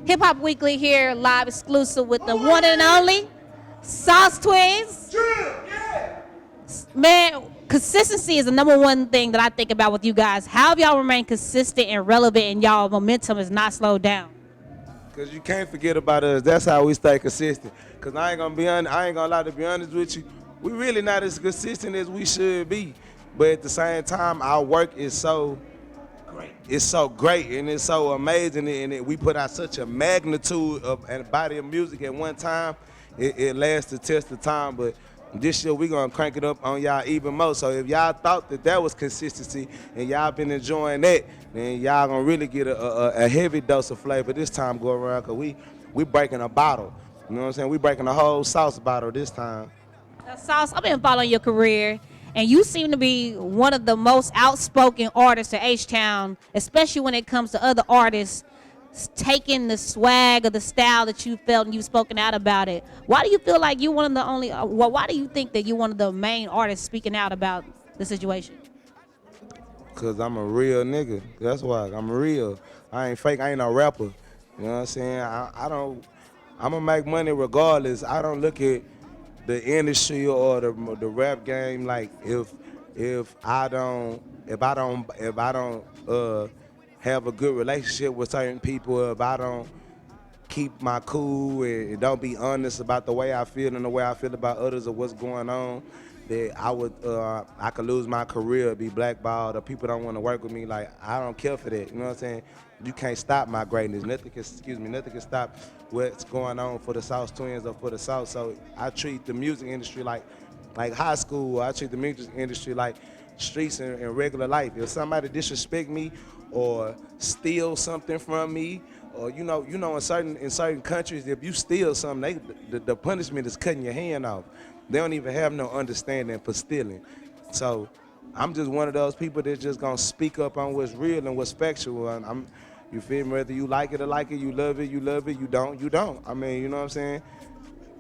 Hip Hop Weekly here, live exclusive with the one and only Sauce Twinz. Man, consistency is the number one thing that I think about with you guys. How have y'all remained consistent and relevant and y'all momentum is not slowed down? Cause you can't forget about us. That's how we stay consistent. Cause I ain't gonna lie, to be honest with you. We really not as consistent as we should be. But at the same time, our work is so great. It's so great and it's so amazing, and we put out such a magnitude of and a body of music at one time. It lasts the test of time. But this year we gonna crank it up on y'all even more. So if y'all thought that was consistency and y'all been enjoying that, then y'all gonna really get a heavy dose of flavor this time go around. Cause we breaking a bottle. You know what I'm saying? We breaking a whole sauce bottle this time. Sauce, I've been following your career, and you seem to be one of the most outspoken artists in H-Town, especially when it comes to other artists taking the swag or the style that you felt and you've spoken out about it. Why do you feel like you're one of the only, why do you think that you're one of the main artists speaking out about the situation? Cause I'm a real nigga. That's why I'm real. I ain't fake. I ain't no rapper. You know what I'm saying? I'm gonna make money regardless. I don't look at the industry or the rap game like if I don't have a good relationship with certain people, if I don't keep my cool and don't be honest about the way I feel and the way I feel about others or what's going on, that I could lose my career, be blackballed, or people don't want to work with me. Like, I don't care for that. You know what I'm saying? You can't stop my greatness. Nothing can stop what's going on for the Sauce Twinz or for the South. So I treat the music industry like high school. I treat the music industry like streets and regular life. If somebody disrespect me or steal something from me, or you know, in certain countries, if you steal something, the punishment is cutting your hand off. They don't even have no understanding for stealing. So I'm just one of those people that's just gonna speak up on what's real and what's factual. And you feel me? Whether you like it or like it, you love it, you love it. You don't. I mean, you know what I'm saying?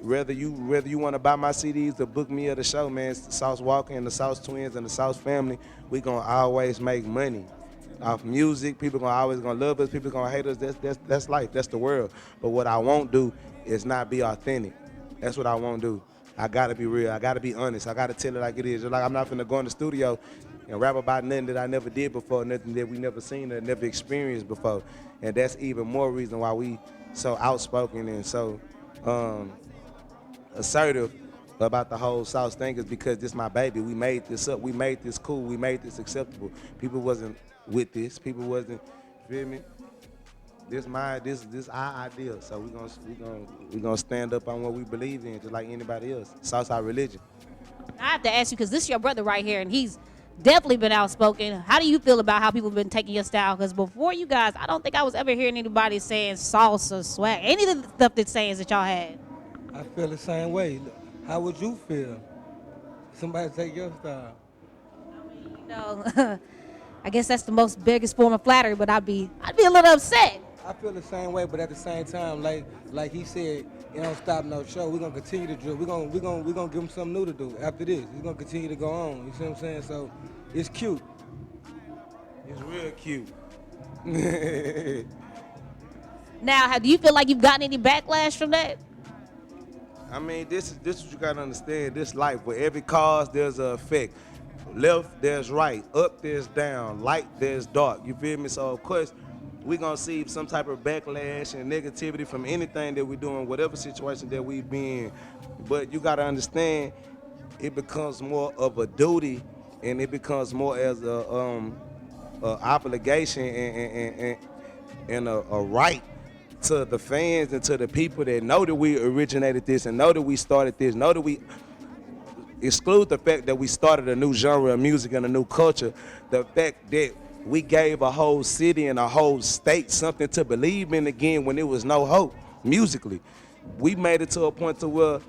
Whether you want to buy my CDs or book me at the show, man, Sauce Walker and the Sauce Twinz and the Sauce family, we gonna always make money off music. People always gonna love us. People gonna hate us. That's life. That's the world. But what I won't do is not be authentic. That's what I won't do. I gotta be real. I gotta be honest. I gotta tell it like it is. Just like I'm not finna go in the studio and rap about nothing that I never did before, nothing that we never seen or never experienced before. And that's even more reason why we so outspoken and so assertive about the whole Sauce thing, is because this my baby. We made this up. We made this cool. We made this acceptable. People wasn't with this. People wasn't, feel me? This our idea. So we gonna stand up on what we believe in, just like anybody else. Sauce our religion. I have to ask you, because this is your brother right here, and he's definitely been outspoken. How do you feel about how people have been taking your style? Because before you guys, I don't think I was ever hearing anybody saying sauce or swag, any of the stuff that sayings that y'all had. I feel the same way. How would you feel? Somebody take your style. You know, I guess that's the most biggest form of flattery, but I'd be a little upset. I feel the same way, but at the same time, like he said, it don't stop no show. We're gonna continue to drill. We're gonna give him something new to do after this. He's gonna continue to go on. You see what I'm saying? So it's cute. It's real cute. Now, do you feel like you've gotten any backlash from that? I mean, this is what you gotta understand. This life, where every cause there's an effect. Left there's right, up there's down, light there's dark. You feel me? So of course, we gonna see some type of backlash and negativity from anything that we doing, whatever situation that we be in. But you gotta understand, it becomes more of a duty, and it becomes more as a obligation and a right to the fans and to the people that know that we originated this and know that we started this, know that we exclude the fact that we started a new genre of music and a new culture, the fact that we gave a whole city and a whole state something to believe in again when there was no hope musically. We made it to a point to where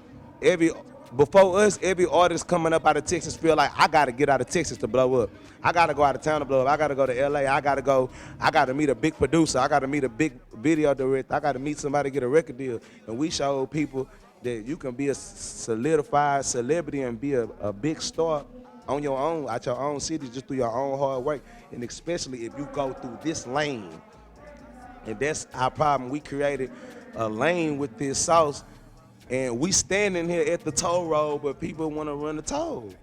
before us, every artist coming up out of Texas feel like, I gotta get out of Texas to blow up. I gotta go out of town to blow up. I gotta go to LA. I gotta meet a big producer. I gotta meet a big video director. I gotta meet somebody to get a record deal. And we showed people that you can be a solidified celebrity and be a big star on your own, at your own city, just through your own hard work. And especially if you go through this lane. And that's our problem. We created a lane with this sauce, and we standing here at the toll road, but people want to run the toll.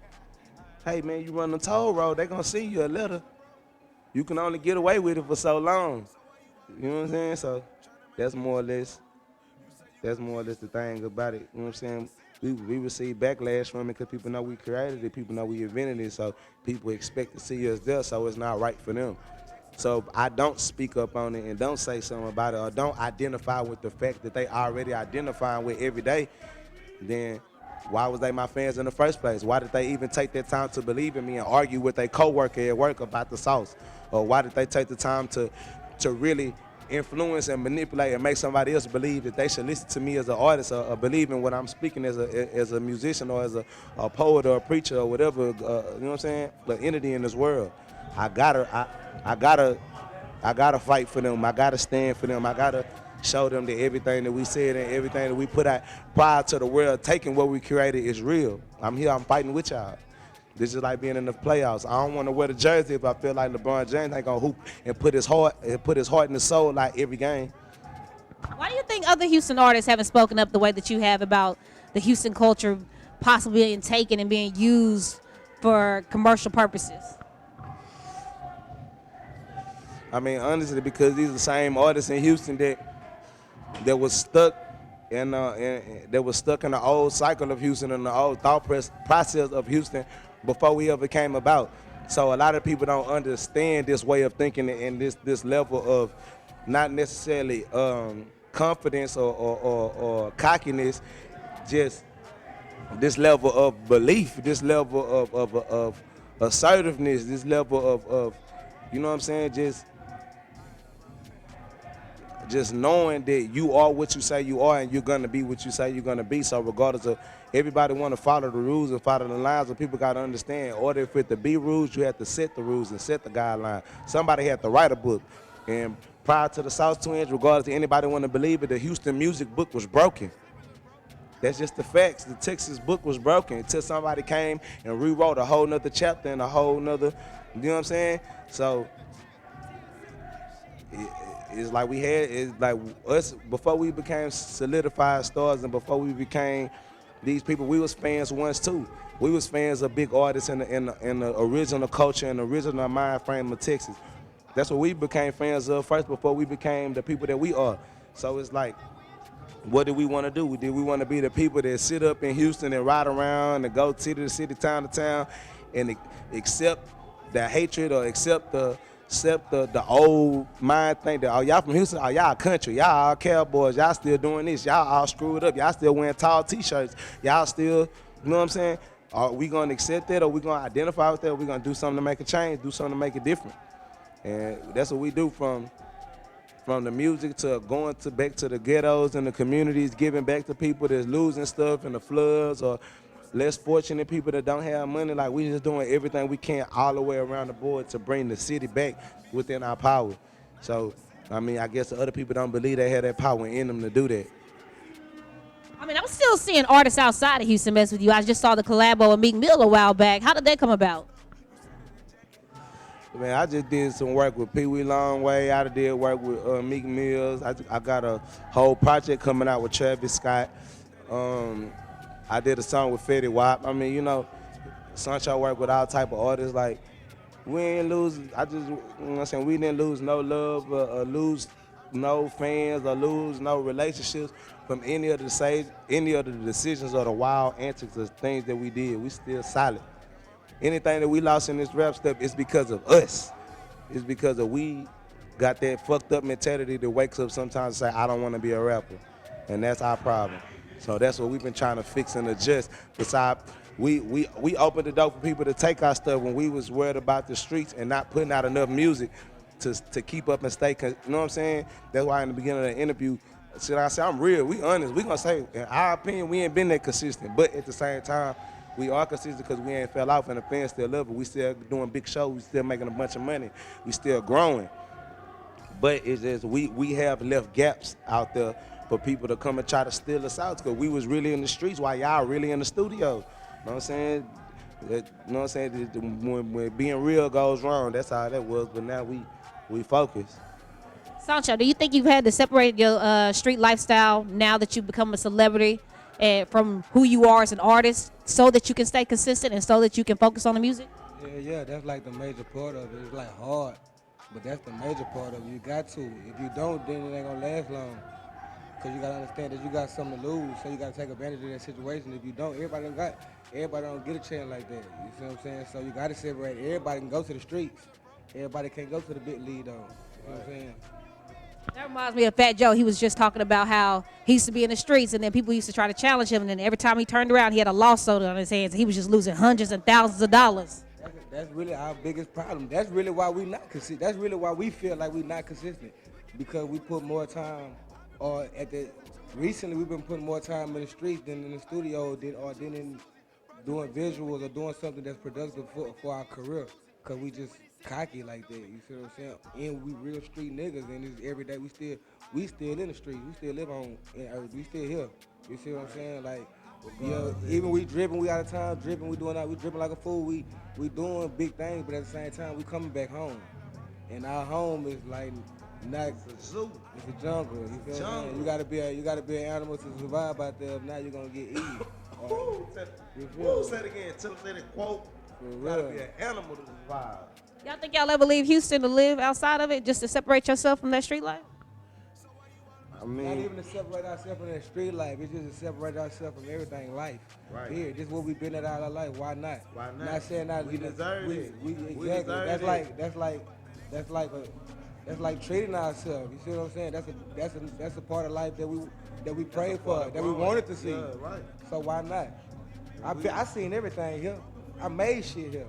Hey man, you run the toll road, they gonna send you a letter. You can only get away with it for so long. You know what I'm saying? So that's more or less the thing about it. You know what I'm saying? We receive backlash from it because people know we created it, people know we invented it, so people expect to see us there, so it's not right for them. So I don't speak up on it and don't say something about it or don't identify with the fact that they already identifying with every day, then why was they my fans in the first place? Why did they even take that time to believe in me and argue with their coworker at work about the sauce? Or why did they take the time to really influence and manipulate and make somebody else believe that they should listen to me as an artist or believe in what I'm speaking as a musician or as a poet or a preacher or whatever, you know what I'm saying? The entity in this world. I gotta fight for them. I gotta stand for them. I gotta show them that everything that we said and everything that we put out prior to the world taking what we created is real. I'm here, I'm fighting with y'all. This is like being in the playoffs. I don't want to wear the jersey if I feel like LeBron James ain't gonna hoop and put his heart and his soul like every game. Why do you think other Houston artists haven't spoken up the way that you have about the Houston culture possibly being taken and being used for commercial purposes? I mean, honestly, because these are the same artists in Houston that was stuck in the old cycle of Houston and the old thought process of Houston before we ever came about. So a lot of people don't understand this way of thinking and this level of not necessarily confidence or cockiness, just this level of belief, this level of assertiveness, this level of you know what I'm saying, just knowing that you are what you say you are and you're going to be what you say you're going to be. So regardless of, everybody want to follow the rules and follow the lines, but people got to understand, in order for it to be rules, you have to set the rules and set the guideline. Somebody had to write a book. And prior to the South Twinz, regardless of anybody want to believe it, the Houston music book was broken. That's just the facts. The Texas book was broken until somebody came and rewrote a whole nother chapter and a whole nother, you know what I'm saying? So it's like it's like us, before we became solidified stars and before we became these people, we was fans once too. We was fans of big artists in the original culture and the original mind frame of Texas. That's what we became fans of first before we became the people that we are. So it's like, what do we want to do? Did we want to be the people that sit up in Houston and ride around and go city to city, town to town, and accept the hatred or accept the old mind thing that, oh, y'all from Houston, oh, y'all country, y'all all cowboys, y'all still doing this, y'all all screwed up, y'all still wearing tall t-shirts, y'all still, you know what I'm saying? Are we gonna accept that, or we gonna identify with that, or we gonna do something to make a change, do something to make it different? And that's what we do, from the music to going back to the ghettos and the communities, giving back to people that's losing stuff in the floods or less fortunate people that don't have money. Like, we just doing everything we can all the way around the board to bring the city back within our power. So, I mean, I guess the other people don't believe they have that power in them to do that. I mean, I'm still seeing artists outside of Houston mess with you. I just saw the collabo with Meek Mill a while back. How did that come about? Man, I just did some work with Pee Wee Longway. I did work with Meek Mills. I got a whole project coming out with Travis Scott. I did a song with Fetty Wap. I mean, you know, Sunshine work with all type of artists. Like, we ain't lose. You know what I'm saying? We didn't lose no love or lose no fans or lose no relationships from any of the decisions or the wild antics or things that we did. We still solid. Anything that we lost in this rap stuff is because of us. It's because of we got that fucked up mentality that wakes up sometimes and say, I don't want to be a rapper. And that's our problem. So that's what we've been trying to fix and adjust. Besides, we opened the door for people to take our stuff when we was worried about the streets and not putting out enough music to keep up and stay. You know what I'm saying? That's why in the beginning of the interview, I say I'm real, we honest. We gonna say, in our opinion, we ain't been that consistent. But at the same time, we are consistent because we ain't fell off and the fans still love it. We still doing big shows. We still making a bunch of money. We still growing. But it's just we have left gaps out there for people to come and try to steal us out because we was really in the streets while y'all really in the studio. You know what I'm saying? You know what I'm saying? When being real goes wrong, that's how that was. But now we focus. Sancho, do you think you've had to separate your street lifestyle now that you've become a celebrity and from who you are as an artist so that you can stay consistent and so that you can focus on the music? Yeah, that's like the major part of it. It's like hard, but that's the major part of it. You got to. If you don't, then it ain't gonna last long. Cause you gotta understand that you got something to lose, so you gotta take advantage of that situation. If you don't, everybody don't get a chance like that. You see what I'm saying? So you gotta separate. Everybody can go to the streets. Everybody can't go to the big league though. You know what I'm saying? That reminds me of Fat Joe. He was just talking about how he used to be in the streets, and then people used to try to challenge him, and then every time he turned around, he had a lawsuit on his hands, and he was just losing hundreds and thousands of dollars. That's really our biggest problem. That's really why we not consistent. That's really why we feel like we not consistent, because we put more time, or recently we've been putting more time in the streets than in the studio, than in doing visuals or doing something that's productive for our career, because we just cocky like that. You see what I'm saying? And we real street niggas, and it's every day we still in the street. We still live on, we still here. You see what I'm saying? Like, yeah, even we dripping, we out of town dripping, we dripping like a fool. We doing big things, but at the same time we coming back home, and our home is like not. It's a zoo. It's a jungle. You feel what I'm saying? You gotta be an animal to survive out there. If not, you're gonna get eaten. Say it again. Say that quote. You gotta be an animal to survive. Y'all think y'all ever leave Houston to live outside of it just to separate yourself from that street life? I Not mean, even to separate ourselves from that street life. It's just to separate ourselves from everything life. Right. Here, this is what we've been at all our life. Why not? Why not? Not saying that We deserve it. We We exactly. deserve That's like treating ourselves. You see what I'm saying? That's a part of life that we pray for, that we wanted to see. Yeah, right. So why not? I seen everything here. I made shit here.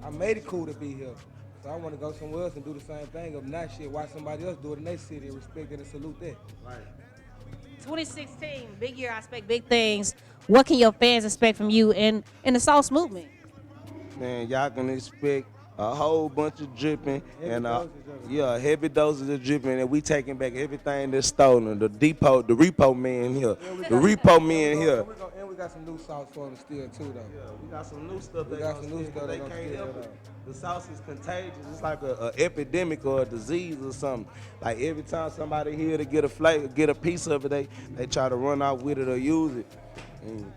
I made it cool to be here. So I want to go somewhere else and do the same thing. If not, shit, watch somebody else do it in their city and respect it and salute that. Right. 2016, big year, I expect big things. What can your fans expect from you in the Sauce movement? Man, y'all can expect a whole bunch of dripping and heavy doses of dripping, and we taking back everything that's stolen. The repo man here, the repo man here. And we got some new sauce for them still too, though. Yeah, we got some new stuff. We got some new stuff they they gonna can't steal, help it. though. The sauce is contagious. It's like a epidemic or a disease or something. Like every time somebody here to get a flavor, get a piece of it, they try to run out with it or use it. And,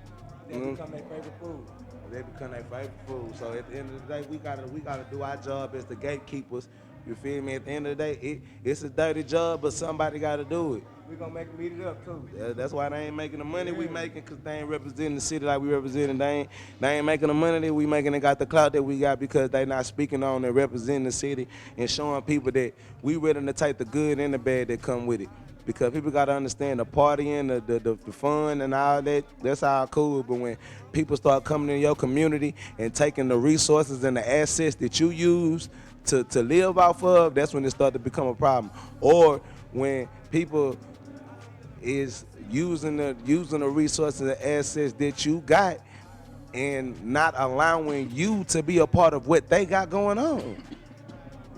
They become their favorite food. They become their favorite food. So at the end of the day, we gotta do our job as the gatekeepers. You feel me? At the end of the day, it's a dirty job, but somebody gotta do it. We gonna make them eat it up too. That's why they ain't making the money we making, because they ain't representing the city like we representing. They ain't making the money that we making and got the clout that we got, because they not speaking on and representing the city and showing people that we ready to take the good and the bad that come with it. Because people got to understand the partying, the fun and all that, that's all cool. But when people start coming in your community and taking the resources and the assets that you use to live off of, that's when it starts to become a problem. Or when people is using the resources and assets that you got and not allowing you to be a part of what they got going on.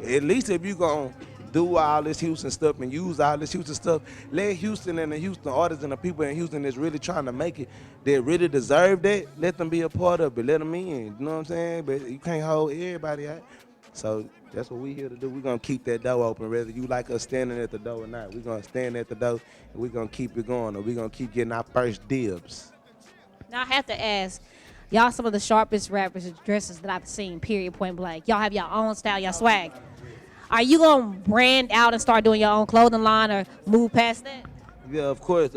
At least if you gonna do all this Houston stuff and use all this Houston stuff, let Houston and the Houston artists and the people in Houston that's really trying to make it, that really deserve that, let them be a part of it, let them in, you know what I'm saying? But you can't hold everybody out. So that's what we here to do. We're going to keep that door open, whether you like us standing at the door or not. We're going to stand at the door, and we're going to keep it going, or we're going to keep getting our first dibs. Now I have to ask, y'all some of the sharpest rappers and dressers that I've seen, period, point blank. Y'all have your own style, your swag. Are you going to brand out and start doing your own clothing line or move past that? Yeah, of course.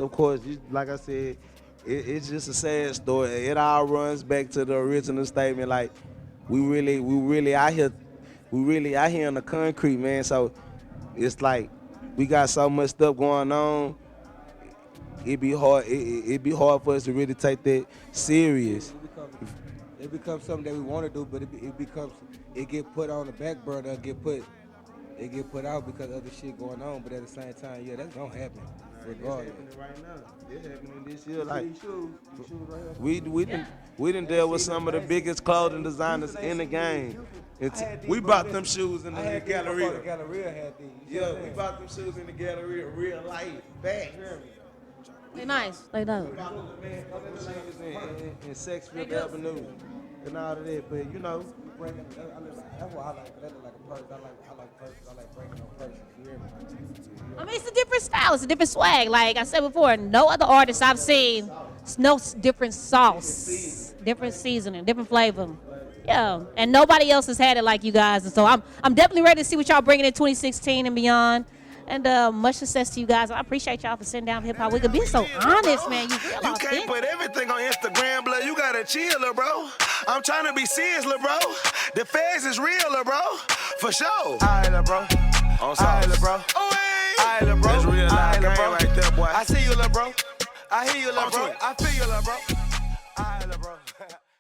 Like I said, it's just a sad story. It all runs back to the original statement. Like, we really out here in the concrete, man. So it's like we got so much stuff going on. It'd be hard for us to really take that serious. It becomes something that we want to do, but it get put on the back burner, it get put out because of the shit going on. But at the same time, yeah, that's gonna happen. Regardless. It's happening right now. It's happening this year. Like These shoes right here. we done dealt with some of the biggest clothing designers in the game. We bought them shoes in the Galleria. The Galleria had these. Yeah, we bought them shoes in the Galleria, real life, back. They nice. They dope. We bought them shoes in Sexfield Avenue and all of that. But you know, bringing. That's why I like. That look like a person. I like persons. I like bringing up persons. You hear me? I mean, it's a different style. It's a different swag. Like I said before, no other artist I've seen, it's no different sauce, different seasoning, different flavor. Yeah, and nobody else has had it like you guys. And so I'm definitely ready to see what y'all bringing in 2016 and beyond. And much success to you guys. I appreciate y'all for sitting down for Hip Hop Week and being so honest, man. You real You can't put everything on Instagram, blood. You gotta chill, lil' bro. I'm trying to be serious, lil' bro. The feds is real, lil' bro. For sure. Alright, lil' bro. Alright, lil' bro. Alright, lil' bro. That's real life game right there, boy. I see you, lil' bro. I hear you, lil' bro. I feel you, lil' bro. Alright, lil' bro.